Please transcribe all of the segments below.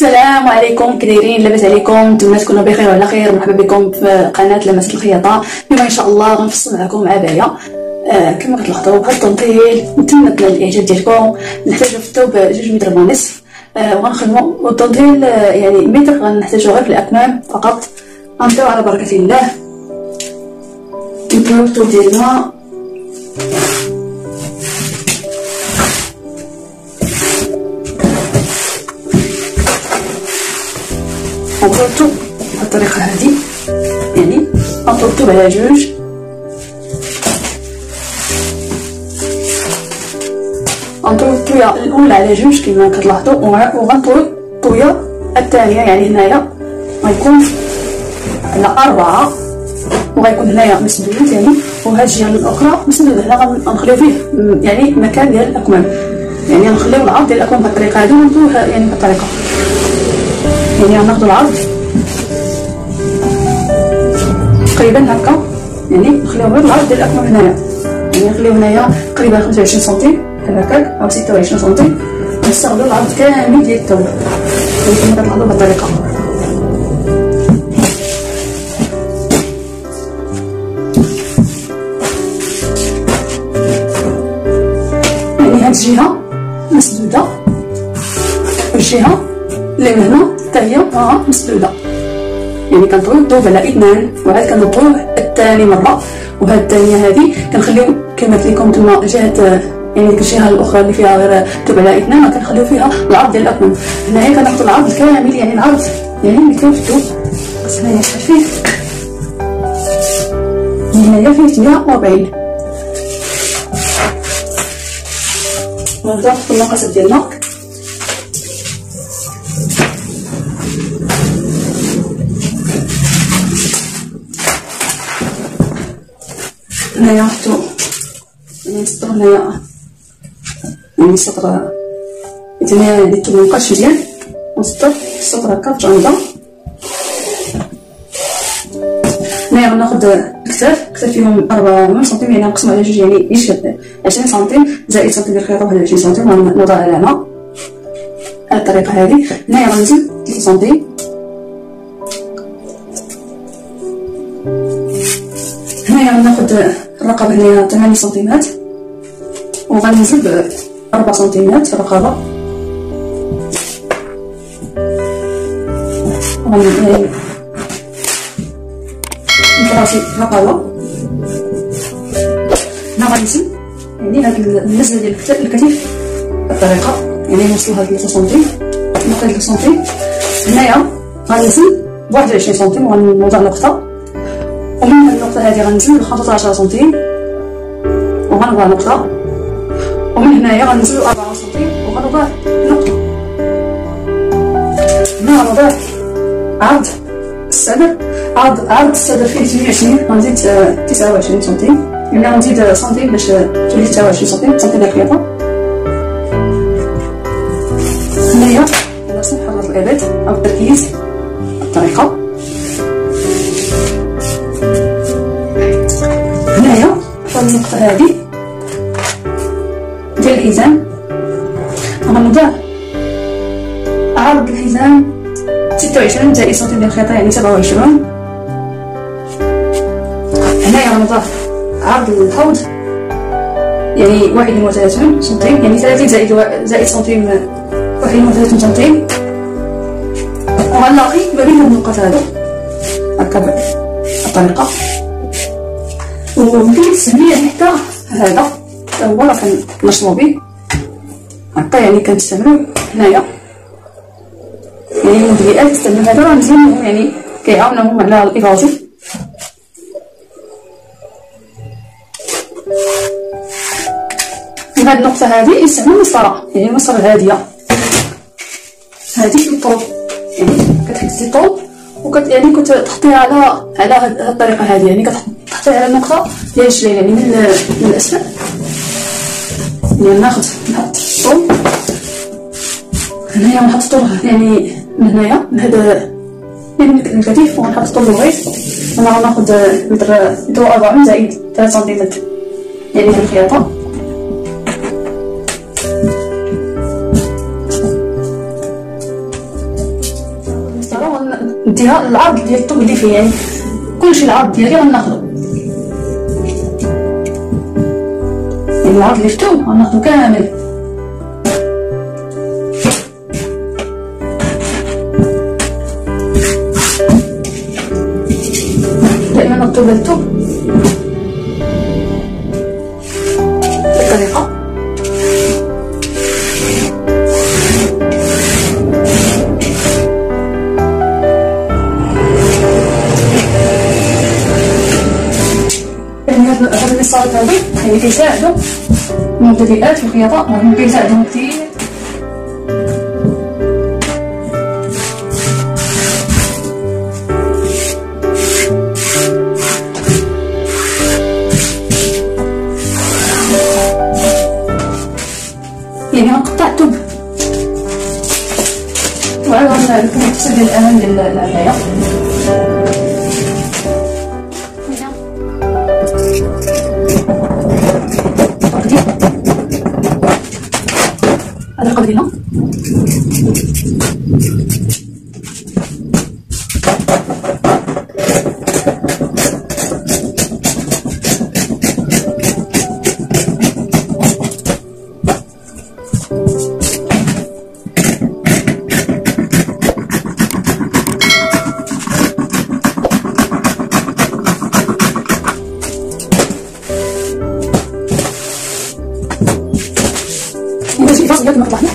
السلام عليكم، كي دايرين؟ لاباس عليكم؟ نتمنى تكونوا بخير وعلى خير. مرحبا بكم في قناه لمسة الخياطه. اليوم ان شاء الله غنفصل معكم عبايه كما كتلاحظوا بهذا التنطيل. نتمنى تنال الاعجاب ديالكم. نحتاجو في الثوب 2 متر ونصف، وغنخدموا التنطيل يعني متر. غنحتاجو غير في الاكمام فقط. غنبداو على بركه الله. نبداو الثوب ديالنا نطرطو بهاد الطريقه هادي، يعني نطرطو على جوج، نطوي الطويه الاولى على جوج كما كتلاحظوا، وغنطوي الطويه الثانيه يعني هنايا غيكون على 4 وغيكون هنايا مسدود يعني، وهاد الجهه الاخرى مسدود. هنا غنخليو فيه يعني مكان ديال الاكمام، يعني غنخليو العرض ديال الاكمام بهاد الطريقه هادي ونطويوه يعني بهاد الطريقه. يعني غناخدو العرض تقريبا هكا، يعني نخليو غير العرض ديال الاكمام هنايا، يعني نخليو هنايا تقريبا 25 سنتيم بحال هكاك او 26 سنتيم، ونستغلو العرض كامل ديال الثوب كما كتلاحظوا بهاد الطريقه. يعني هاد الجهه مسدوده والجهه اللي من هنا حتى هي مسدوده، يعني كنطويو الثوب على 2 وعاد كنطويوه الثاني مره. وهاد الثانيه هادي كنخليو كما قلت لكم تما جهه، يعني ديك الجهه الاخرى اللي فيها غير الثوب على 2 كنخليو فيها العرض ديال الاكمام. هنايا كناخذ العرض كامل، يعني العرض يعني اللي كاين في الثوب. بس هنايا شحال فيه؟ هنايا فيه 48. نبداو نحطو المقاسات ديالنا. هنايا نحطو يعني نسطرو هنايا يعني السطر، هنايا يعني الثوب مبقاش مزيان، ونسطر السطر هكا بجانبه. هنايا غناخد الكتاف فيهم 4 سنتيم، يعني نقسمو على جوج، يعني يشد 20 سنتيم زائد سنتيم ديال الخياطه 21 سنتيم، ونوضع علامه بهاد الطريقه هادي. هنايا غنزيد 3 سنتيم. هنايا غناخد الرقبه هنايا 8 سنتيمات، وغنزيد 4 سنتيمات في الرقبه، نفراشي الرقبه. هنا غنزيد يعني هاد النزله ديال الكتف بالطريقه، يعني نوصلوها ل 3 سنتيم، ناخد 3 سنتيم. هنايا غنزيد 21 سنتيم وغنوضع نقطه، ومن هاد النقطه هادي غنزيد ل 15 سنتيم وغنوضع نقطه، ومن هنايا غنزيد 4 سنتيم وغنوضع نقطه. هنا غنوضع عرض الصدر. عرض الصدر فيه 28، غنزيد 29 سنتيم، يعني غنزيد سنتيم باش تولي 29 سنتيم ديال الخياطه. هنايا خاصنا نحرر الابط او التركيز بالطريقه. هنايا في النقطه هادي ديال الحزام غنوضع عرض الحزام 26 زائد سنتيم ديال الخياطه، يعني 27. هنايا غنوضع عرض الحوض يعني 31 سنتيم، يعني 30 زائد سنتيم 31 سنتيم، وغنلاقي ما بين هاد النقط هادو هكا بالطريقه. وممكن السهميه حتى هذا هو راه كنشطبو به هكا، يعني كنستعملو هنايا، يعني المدلئات كنستعملو هذا راه مزيان، يعني كيعاونهم على الافاجي. من هاد النقطه هادي يستعملو مسطره، يعني المسطره الهاديه هادي في الطوب، يعني كتحددي الطوب يعني كتحطيها على هاد الطريقه هادي، يعني كتحطيها على النقطه ديال الشلال، يعني من الاسفل. يعني نحط الطوب هنايا ونحط الطوب يعني من هنايا من هذا يعني من الكتف، ونحط الطوب لغايه هنا. غناخد متر 40 زائد 3 سنتيمتر يعني ديال الخياطه. نديها العرض ديال الثوب اللي فيه، يعني كلشي العرض ديالي غناخدو، يعني العرض اللي في الثوب غناخدو كامل. دائما نطوب الثوب بالطريقة. يعني هاد الإصابات هادو يعني كيساعدو المبتدئات في الخياطة، وهم كيساعدوهم كتير. يعني غنقطع الثوب وعاد غنعمل التفصيل ديال الأمام ديال العباية. هذا قبلنا شي فاصل كما طلعنا.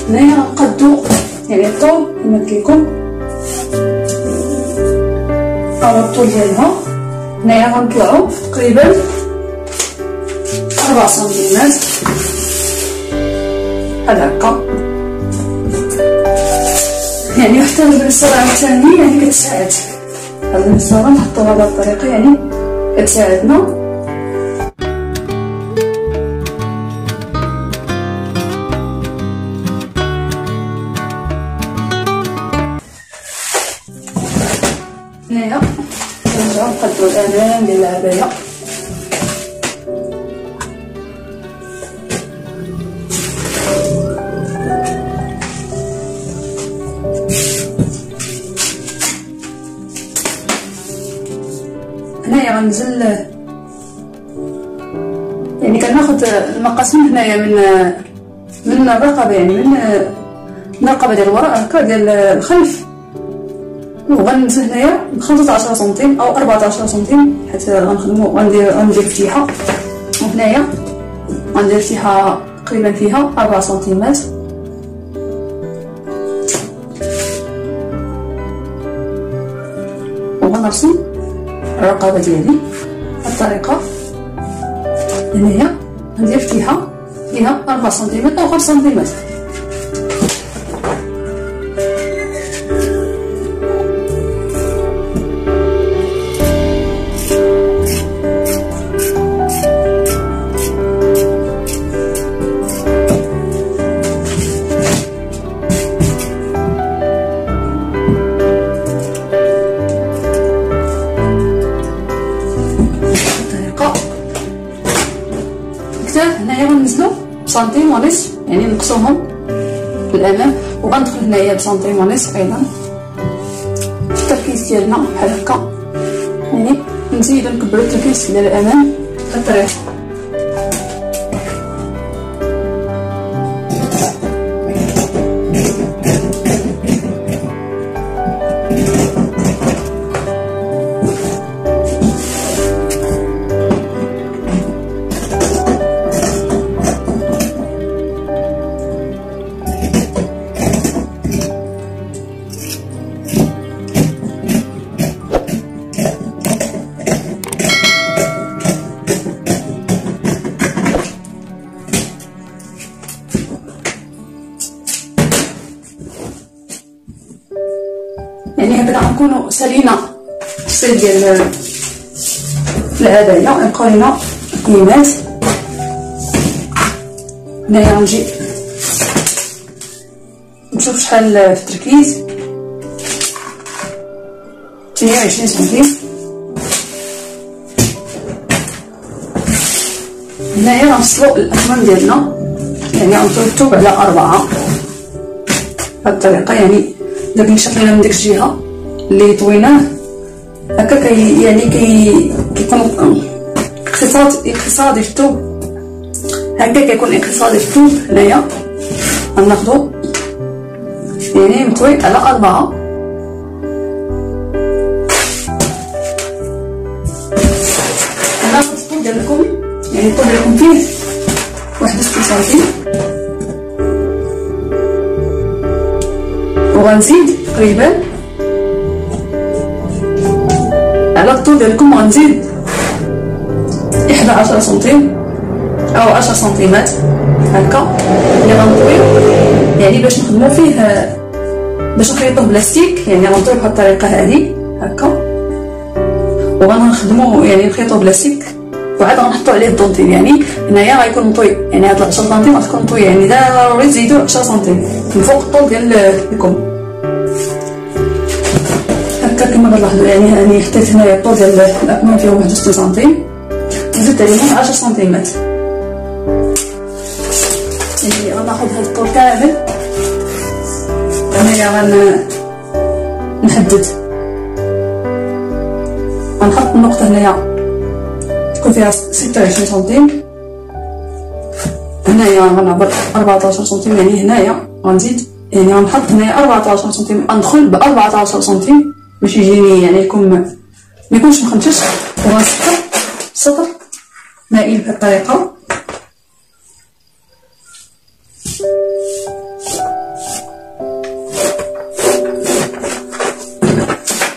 هنايا غنقادو يعني الطول كما قلت لكم على الطول ديالها. هنايا غنطلعو تقريبا 4 سنتيمات بحال هكا، يعني حتى هاد المسطرة عاوتاني يعني كتساعد. هاد المسطرة نحطوها بهاد الطريقة يعني كتساعدنا. هنايا كنرجعو نقادو الأمام ديال العباية. هنايا غنزل يعني كناخد المقاس من هنايا من الرقبة، يعني من الرقبة ديال الوراء هكا ديال الخلف، وغنزل هنايا 15 سنتيم او 14 سنتيم حيت غنخدمو غندير فتيحة. وهنايا غندير فتيحة تقريبا فيها 4 سنتيمات. وغنرسم الرقبة ديالي بهاد الطريقة. هنايا غندير فتيحة فيها 4 سنتيمات او 5 سنتيمات. هنايا غنزلو بسنتيم ونصف، يعني نقصوهم في الامام، وغندخل هنايا بسنتيم ونصف ايضا في التركيز ديالنا بحال هكا، يعني نزيدو نكبرو التركيز ديال الامام بهاد الطريقه. يعني هكذا غنكونو سالينا التفصيل ديال العباية. يبقاو لينا كميمات هنايا غنجي نشوف شحال في التركيز. 28 سنتيم. هنايا غنفصلو الاكمام ديالنا، يعني غنطويو على 4 بهاد الطريقه. يعني الا كان شكلنا من ديك الجهه اللي طويناه هكا يعني كيكون اقتصادي في الثوب، هكا كيكون اقتصادي في الثوب. هنايا غناخدو يعني مطوي على 4. هناخد الطول ديالكم، يعني الطول ديالكم فيه 61 سنتيم، وغنزيد تقريبا على الطول ديالكم غنزيد 11 سنتيم او 10 سنتيمات هكا اللي غنطويو، يعني باش نخدمو فيه، باش نخيطو بلاستيك. يعني غنطويو بهاد الطريقه هادي هكا، وغنخدمو يعني نخيطو بلاستيك، وعاد غنحطو عليه الدونتيل. يعني هنايا غيكون مطوي، يعني هاد 10 سنتيم غتكون مطوي، يعني ضروري تزيدو 10 سنتيم من فوق الطول ديال الكم هكا كما كتلاحظوا. يعني حطيت هنايا الطول ديال الاكمام فيهم 61 سنتيم، وزدت عليهم 10 سنتيمات. يعني غناخد هاد الطول كامل. هنايا غنحدد، غنحط النقطه هنايا تكون فيها 26 سنتيم، هنايا غنعبر 14 سنتيم. يعني هنايا غنزيد، يعني غنحط هنايا 14 سنتيم، غندخل ب 14 سنتيم باش يجيني يعني يكون ميكونش مخنشش. وغنسطر سطر مائل بهاد الطريقه،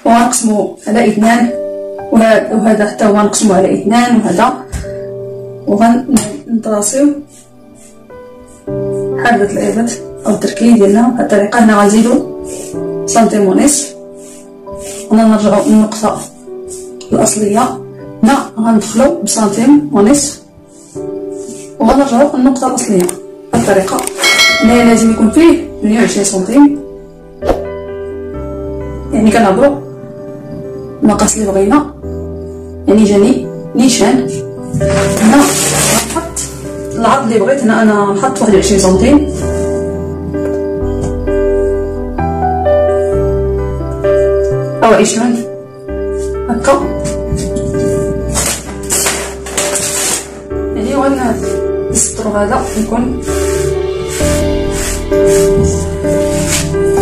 وغنقسمو على 2، وهذا حتى هو نقسمو على 2، وهذا وغنطراسيو حربة الإبط أو التركيب ديالنا بهاد الطريقة. هنا غنزيدو سنتيم ونصف، هنا نرجعو للنقطة الأصلية، هنا غندخلو بسنتيم ونصف وغنرجعو للنقطة الأصلية بهاد الطريقة. هنايا لازم يكون فيه 28 سنتيم، يعني كنعبرو المقاس اللي بغينا، يعني جاني نيشان. هنا غنحط العرض اللي بغيت، هنا انا نحط 21 سنتيم، او 20 هكا. يعني غنسطرو هذا يكون،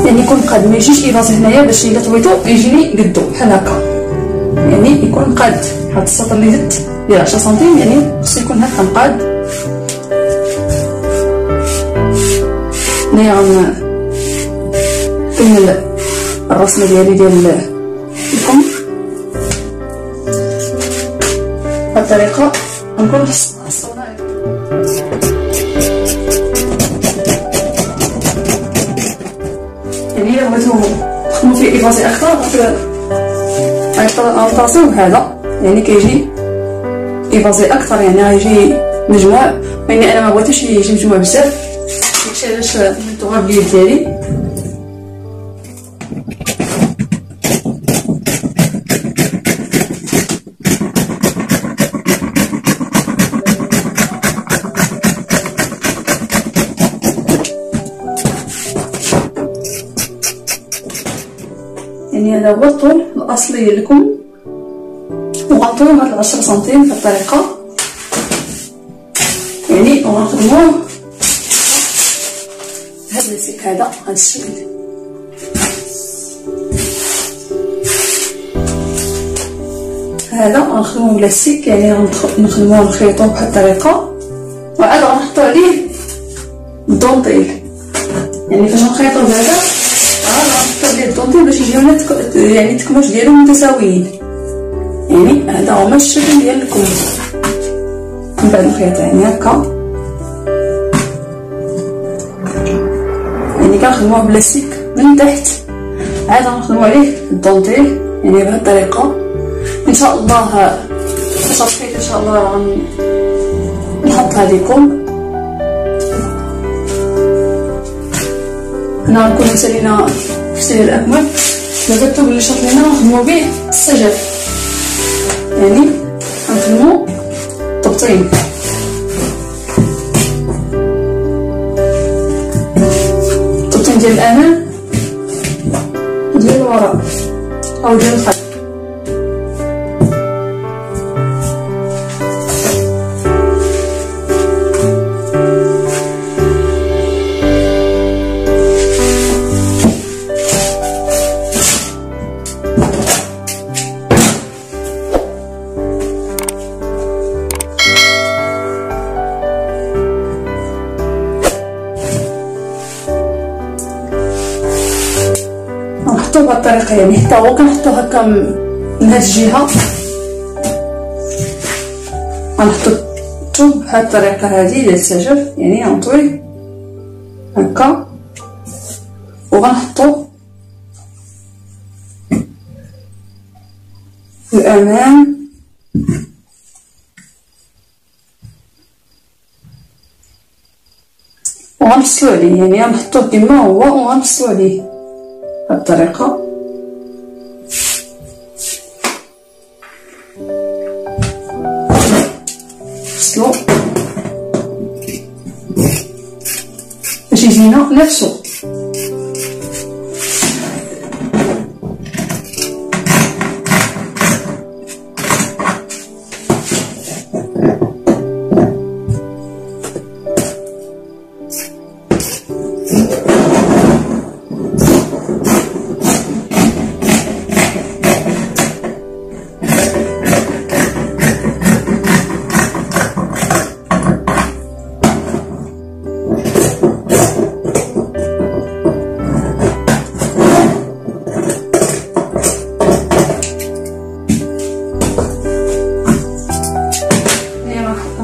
يعني يكون قاد، ما يجيش ايفازي هنايا باش الا طويتو يجيني قدو بحال هكا، يعني يكون قاد. هاد السطر اللي زدت ديال 10 سنتيم يعني خصو يكون هكا مقاد. هنايا غنكمل الرسمه ديالي ديال الكم بهاد الطريقه. غنكون حصلنا يعني الا بغيتو تخدمو فيه ايفازي اكثر غنطاسيو هذا، يعني كيجي ايفازي اكثر، يعني غيجي مجموع. يعني انا ما بغيتوش يجي مجموع بزاف، داكشي علاش درتو غير باليد ديالي. يعني هذا هو الطول الاصلي لكم، وغنطويو هاد 10 سنتيم بهاد الطريقه، يعني وغنخدموه بهاد السيك هذا، هاد الشكل. هذا غنخدموه بلا السيك، يعني نخدموه نخيطوه بهاد الطريقه، وعاد غنحطو عليه الدونطيل. يعني فاش نخيطو هذا غنحطو عليه الدونطيل باش يجيونا يعني التكماش ديالو متساويين. يعني هذا هو الشكل ديال الكم من بعد الخيط، يعني هكا. يعني كنخدموه بلاستيك من تحت، عاد غنخدمو عليه الدونتيل يعني بهاد الطريقه. ان شاء الله صافي، ان شاء الله نحط لكم هنا نكونو سالينا في الأكمام. دابا الثوب اللي شرينا نخدمو به السجف، يعني غنخدمو طبطين. طبطين ديال الأمام ديال الوراء أو ديال الخلف. بهاد الطريقه، يعني حتى هو كنحطو هكا من هاد الجهه، غنحطو الثوب بهاد الطريقه هادي ديال السجف، يعني غنطوي هكا وغنحطو الامام وغنفصلو عليه، يعني غنحطوه كما هو وغنفصلو عليه بهاد الطريقه. فصلو باش يجينا نفسو.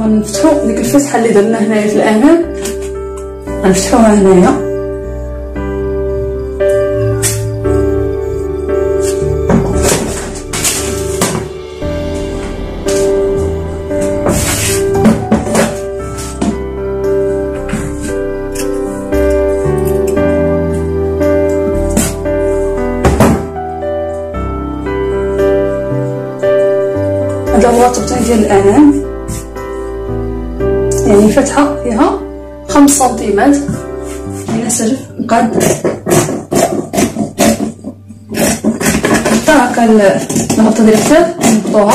غنفتحو ديك الفتحه اللي درنا هنايا في الامام، غنفتحوها هنايا هذا هو الطبطين ديال الامام، يعني فتحه فيها 5 سنتيمات، يعني السجف مقاد حتى هكا الغطا ديال الكتاب كنحطوها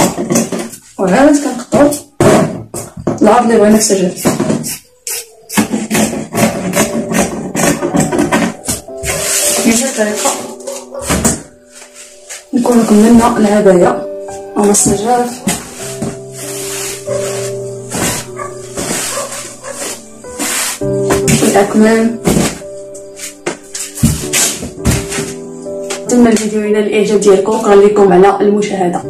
وعاد كنقطعو العرض اللي بغينا في السجف. بهذه الطريقه نكونو كملنا العبايه او السجاف. الأكمام. تم الفيديو الى الاعجاب ديالكم، وكنغليكم على المشاهده.